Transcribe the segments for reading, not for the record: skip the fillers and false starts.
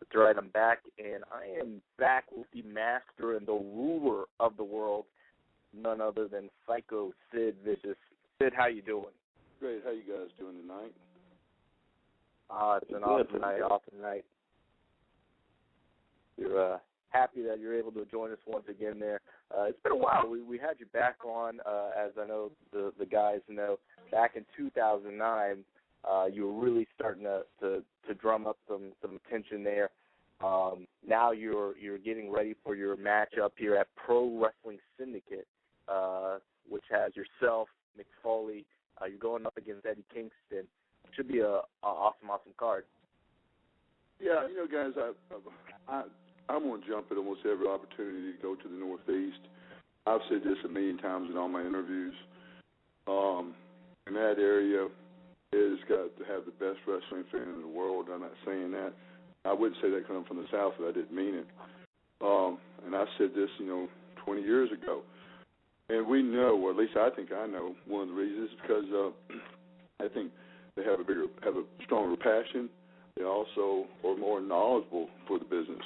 That's right, I'm back, and I am back with the master and the ruler of the world, none other than Psycho Sid Vicious. Sid, how you doing? Great. How you guys doing tonight? It's an awesome night. You're happy that you're able to join us once again there. It's been a while. We had you back on, as I know the guys know, back in 2009. You were really starting to drum up some attention there. Now you're getting ready for your matchup here at Pro Wrestling Syndicate, which has yourself, Mick Foley. You're going up against Eddie Kingston. Should be a awesome card. Yeah, guys, I'm going to jump at almost every opportunity to go to the Northeast. I've said this a million times in all my interviews. In that area, it's got to have the best wrestling fan in the world. I'm not saying that. I wouldn't say that coming from the South, but I didn't mean it. And I said this, 20 years ago. And we know, or at least I think I know, one of the reasons is because I think they have a stronger passion. They also are more knowledgeable for the business.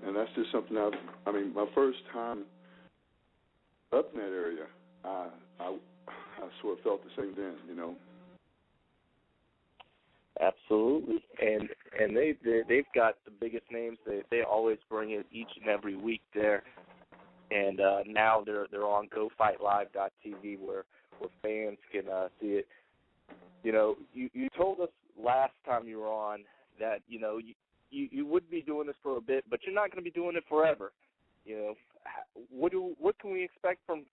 And that's just something my first time up in that area, I sort of felt the same then, Absolutely, and they've got the biggest names. They always bring it each and every week there, and now they're on GoFightLive.tv where fans can see it. You told us last time you were on that you would be doing this for a bit, but you're not going to be doing it forever. What can we expect from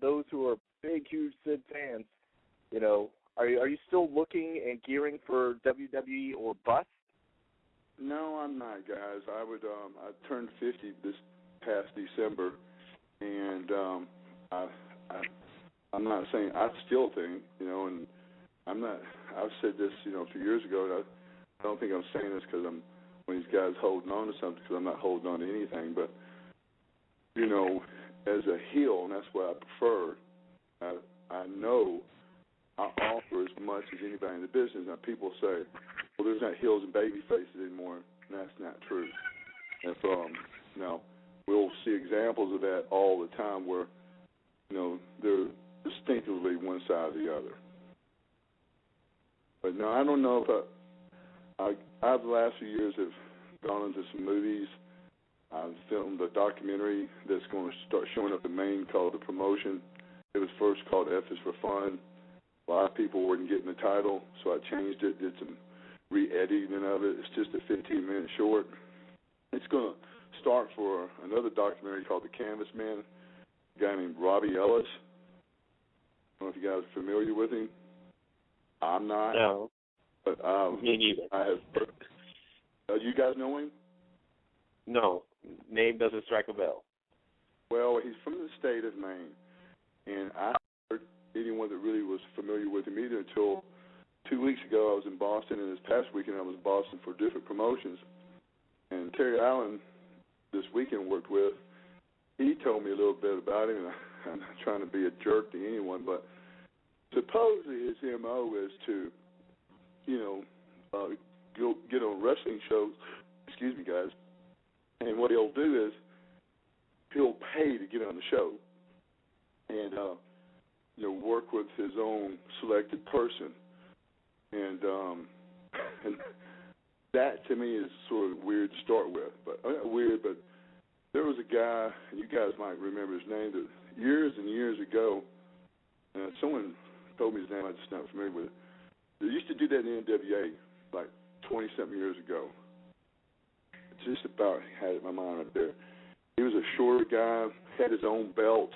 those who are big, huge Sid fans? Are you still looking and gearing for WWE or bust? No, I'm not, guys. I turned 50 this past December, and I'm not saying I still think, and I'm not. I've said this, a few years ago. And I don't think I'm saying this because I'm one of these guys holding on to something, because I'm not holding on to anything. But as a heel, and that's what I prefer. I know I offer as much as anybody in the business. Now, people say, well, there's not heels and baby faces anymore. And that's not true. And we'll see examples of that all the time where, they're distinctively one side or the other. But no, I don't know if I've the last few years have gone into some movies. I've filmed a documentary that's going to start showing up in Maine called The Promotion. It was first called F is for Fun. A lot of people weren't getting the title, so I changed it, did some re-editing of it. It's just a 15-minute short. It's going to start for another documentary called The Canvas Man, a guy named Robbie Ellis. I don't know if you guys are familiar with him. I'm not. No. But me neither. I have. You guys know him? No. Name doesn't strike a bell. Well, he's from the state of Maine, and I heard anyone that really was familiar with him either until 2 weeks ago. I was in Boston, and this past weekend I was in Boston for different promotions. And Terry Allen, this weekend worked with, he told me a little bit about him, and I'm not trying to be a jerk to anyone, but supposedly his MO is to, go get on wrestling shows, excuse me, guys, and what he'll do is he'll pay to get on the show and, work with his own selected person. And that, to me, is sort of weird to start with. But there was a guy, and you guys might remember his name, that years and years ago, someone told me his name, I'm just not familiar with it. They used to do that in the NWA like 20-something years ago. Just about had it in my mind right there. He was a shorter guy, had his own belt.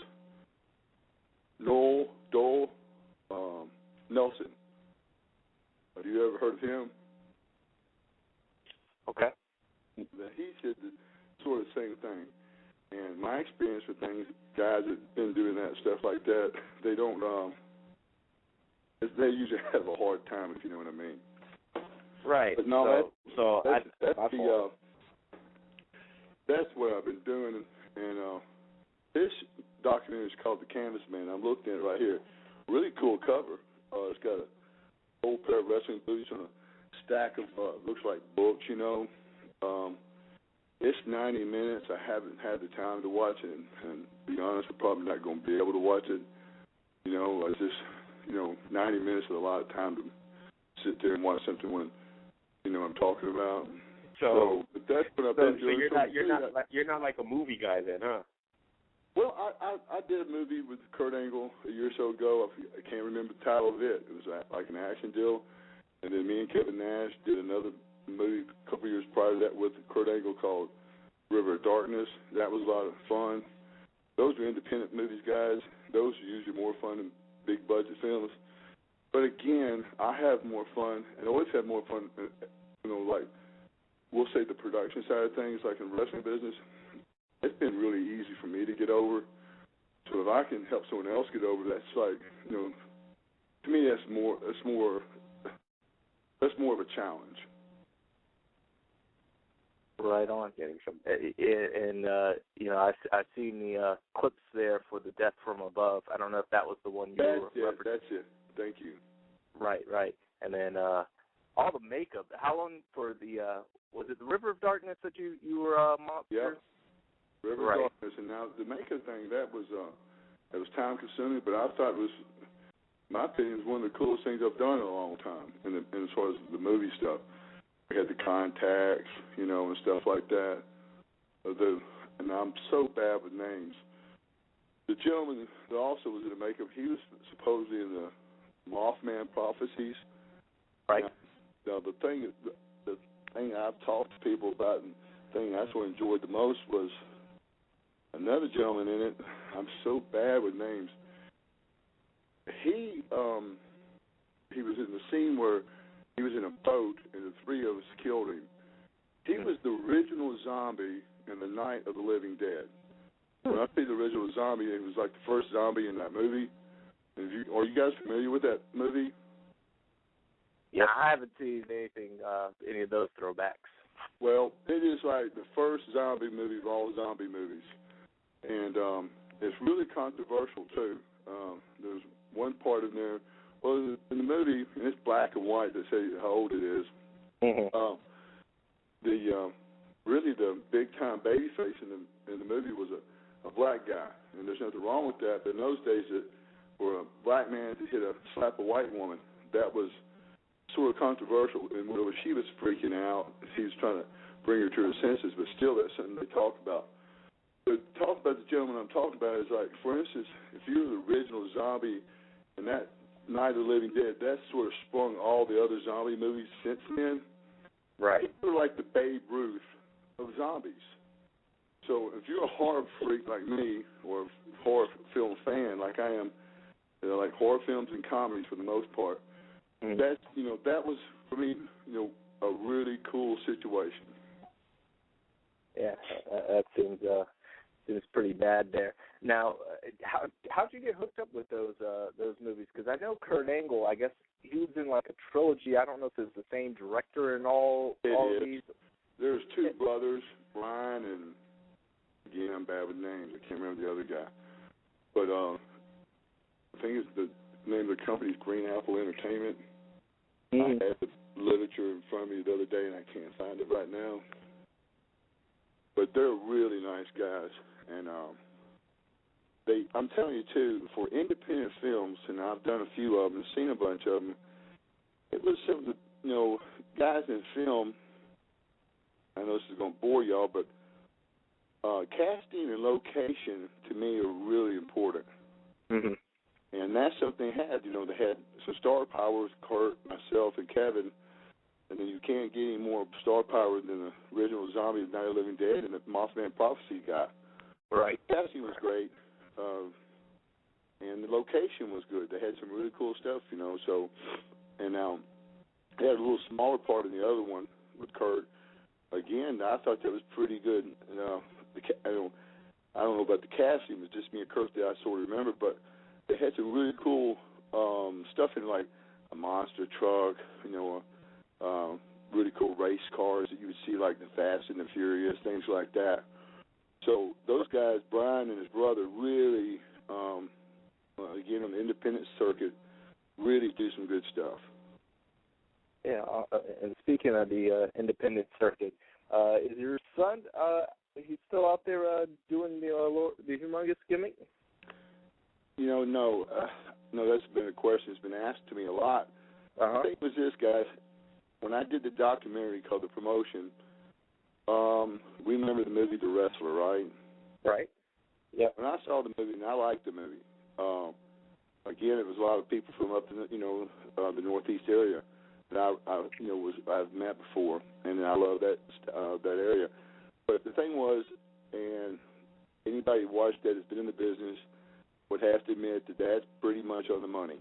Noel Nelson. Have you ever heard of him? Okay. He said the sort of same thing. And my experience with things, guys that have been doing that stuff like that, they don't. They usually have a hard time, if you know what I mean. Right. But no, that's what I've been doing, and this documentary is called The Canvas Man. I'm looking at it right here. Really cool cover. It's got an old pair of wrestling boots on a stack of looks like books, you know. It's 90 minutes. I haven't had the time to watch it, and to be honest, I'm probably not going to be able to watch it. You know, I just, 90 minutes is a lot of time to sit there and watch something when, I'm talking about. So but that's what I've been doing. You're not like a movie guy then, huh? Well, I did a movie with Kurt Angle a year or so ago. I can't remember the title of it. It was like an action deal. And then me and Kevin Nash did another movie a couple years prior to that with Kurt Angle called River of Darkness. That was a lot of fun. Those are independent movies, guys. Those are usually more fun than big budget films. But again, I have more fun, and always have more fun, like we'll say the production side of things, like in the wrestling business. It's been really easy for me to get over. So if I can help someone else get over, that's like, to me that's more of a challenge. Right on, getting some, and I've seen the clips there for the Death from Above. I don't know if that was the one you were referencing. That's it. Thank you. Right, and then all the makeup. How long for the was it the River of Darkness that you were monster? Yep. River of Darkness, and now the makeup thing that was time consuming, but I thought it was, in my opinion, was one of the coolest things I've done in a long time. And as far as the movie stuff. We had the contacts, and stuff like that. And I'm so bad with names. The gentleman that also was in the makeup, he was supposedly in the Mothman Prophecies. Right. Now the thing I've talked to people about, and the thing I sort of enjoyed the most was another gentleman in it. I'm so bad with names. He was in the scene where he was in a boat, and the three of us killed him. He was the original zombie in the Night of the Living Dead. When I say the original zombie, it was like the first zombie in that movie. And are you guys familiar with that movie? Yeah, I haven't seen any of those throwbacks. Well, it is like the first zombie movie of all zombie movies. And it's really controversial, too. There's one part in there. Well, in the movie, and it's black and white. They say how old it is. Mm-hmm. Really the big time baby face in the movie was a black guy, and there's nothing wrong with that. But in those days, for a black man to slap a white woman, that was sort of controversial. And when she was freaking out, he was trying to bring her to her senses, but still, that's something they talk about. But talk about the gentleman I'm talking about is like, for instance, if you're the original zombie, and that Night of the Living Dead, that sort of sprung all the other zombie movies since then. Right. You're like the Babe Ruth of zombies. So if you're a horror freak like me, or a horror film fan like I am, like horror films and comedies for the most part, that was for me, a really cool situation. Yeah, that seems pretty bad there. Now, how'd you get hooked up with those movies? Because I know Kurt Angle, I guess he was in like a trilogy. I don't know if it's the same director in all of these. There's two brothers, Brian and, again, I'm bad with names. I can't remember the other guy. But I think it's the name of the company is Green Apple Entertainment. I had the literature in front of me the other day, and I can't find it right now. But they're really nice guys, and I'm telling you too, for independent films, and I've done a few of them, seen a bunch of them. It was some of the guys in film. I know this is going to bore y'all, but casting and location to me are really important. Mm-hmm. And that's something they had. They had some star powers, Kurt, myself, and Kevin. And then you can't get any more star power than the original zombie of Night of the Living Dead and the Mothman Prophecy guy. Right. The casting was great, and the location was good. They had some really cool stuff, So, and now they had a little smaller part in the other one with Kurt. Again, I thought that was pretty good. I don't know about the casting. It was just me and Kurt that I sort of remember, but they had some really cool stuff in like a monster truck, really cool race cars that you would see like the Fast and the Furious, things like that. So those guys, Brian and his brother, really, again on the independent circuit, really do some good stuff. Yeah, and speaking of the independent circuit, is your son, he's still out there doing the humongous gimmick? No. No, that's been a question that's been asked to me a lot. Uh-huh. The thing was this, guys. When I did the documentary called The Promotion, we remember the movie The Wrestler, right? Right. Yeah. When I saw the movie, and I liked the movie, again, it was a lot of people from up in the Northeast area that I've met before, and I love that area. But the thing was, and anybody who watched that has been in the business would have to admit that that's pretty much on the money.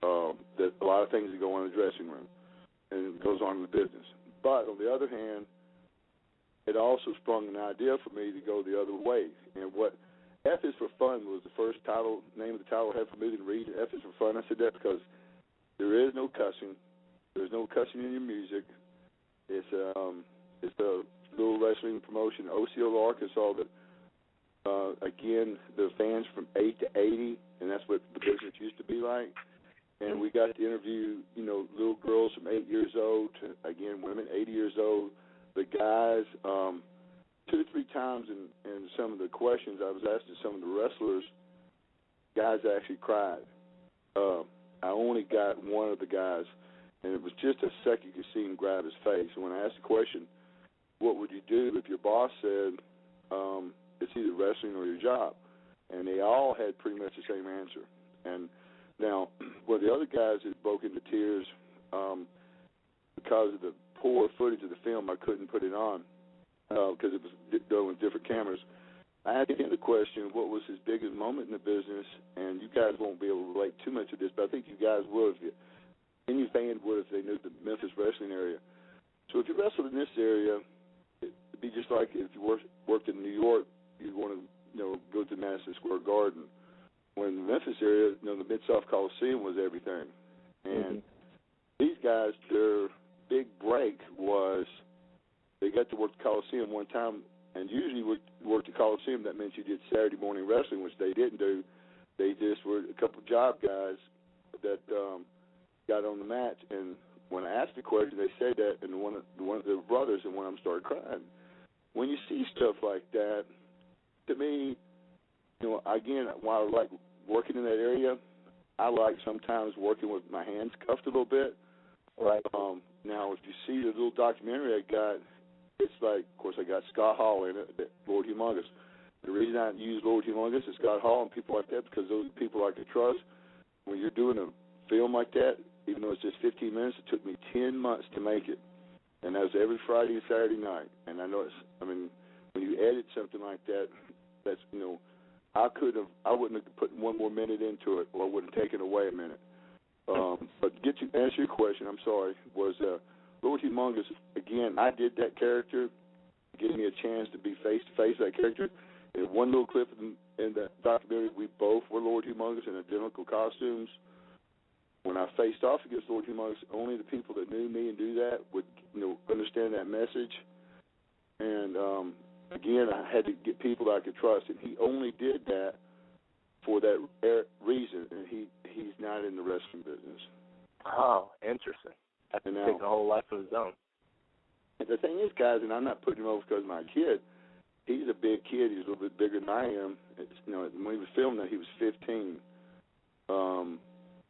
That a lot of things that go on in the dressing room, and it goes on in the business. But on the other hand, it also sprung an idea for me to go the other way. And what F is for Fun was the first name of the title I had for me to read. F is for Fun. I said that because there is no cussing. There's no cussing in your music. It's a little wrestling promotion, Osceola, Arkansas, that, again, the fans from 8 to 80, and that's what the business used to be like. And we got to interview, little girls from 8 years old to, again, women 80 years old. The guys, 2 or 3 times in some of the questions I was asking some of the wrestlers, guys actually cried. I only got one of the guys, and it was just a second you could see him grab his face. And when I asked the question, what would you do if your boss said it's either wrestling or your job? And they all had pretty much the same answer. And now, well, the other guys that broke into tears because of the poor footage of the film, I couldn't put it on because it was done with different cameras. I asked him the question, what was his biggest moment in the business? And you guys won't be able to relate too much to this, but I think you guys will any fan would if they knew the Memphis wrestling area. So if you wrestled in this area, it'd be just like if you worked in New York, you'd want to go to Madison Square Garden. When in the Memphis area, the Mid-South Coliseum was everything. And these guys, their big break was they got to work the Coliseum one time, and usually work the Coliseum, that meant you did Saturday morning wrestling, which they didn't do. They just were a couple of job guys that got on the match. And when I asked the question, they said that, and one of their brothers, and one of them started crying. When you see stuff like that, to me, again, while I like working in that area, I like sometimes working with my hands cuffed a little bit. Right. Now, if you see the little documentary I got, it's like, of course, I got Scott Hall in it, Lord Humongous. The reason I use Lord Humongous and Scott Hall and people like that, because those are people I can trust. When you're doing a film like that, even though it's just 15 minutes, it took me 10 months to make it. And that was every Friday and Saturday night. And I know when you edit something like that, that's, I wouldn't have put one more minute into it, or I wouldn't have taken away a minute. But to answer your question, I'm sorry, was Lord Humongous, again, I did that character, gave me a chance to be face-to-face that character. In one little clip in that documentary, we both were Lord Humongous in identical costumes. When I faced off against Lord Humongous, only the people that knew me and do that would understand that message. And, again, I had to get people that I could trust, and he only did that for that reason, and he's not in the wrestling business. Oh, interesting. That's taking a whole life of his own. And the thing is, guys, and I'm not putting him over because of my kid, he's a big kid. He's a little bit bigger than I am. When he was filming that, he was 15.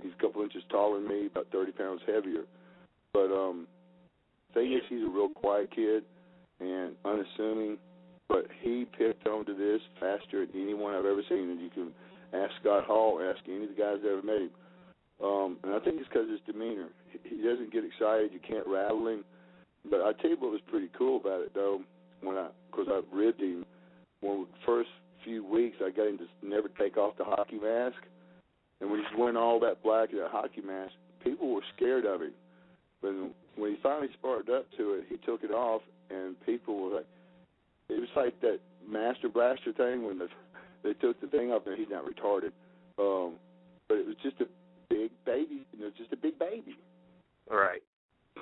He's a couple inches taller than me, about 30 pounds heavier. But the thing is, he's a real quiet kid and unassuming, but he picked on to this faster than anyone I've ever seen. And you can ask Scott Hall, ask any of the guys that ever met him. And I think it's because of his demeanor. He doesn't get excited. You can't rattle him. But I tell you what was pretty cool about it, though, because I ribbed him. One of the first few weeks, I got him to never take off the hockey mask. And when he's wearing all that black in that hockey mask, people were scared of him. But when he finally sparked up to it, he took it off, and people were like, it was like that Master Blaster thing when they took the thing off, and he's not retarded. But it was just a big baby, just a big baby. Right.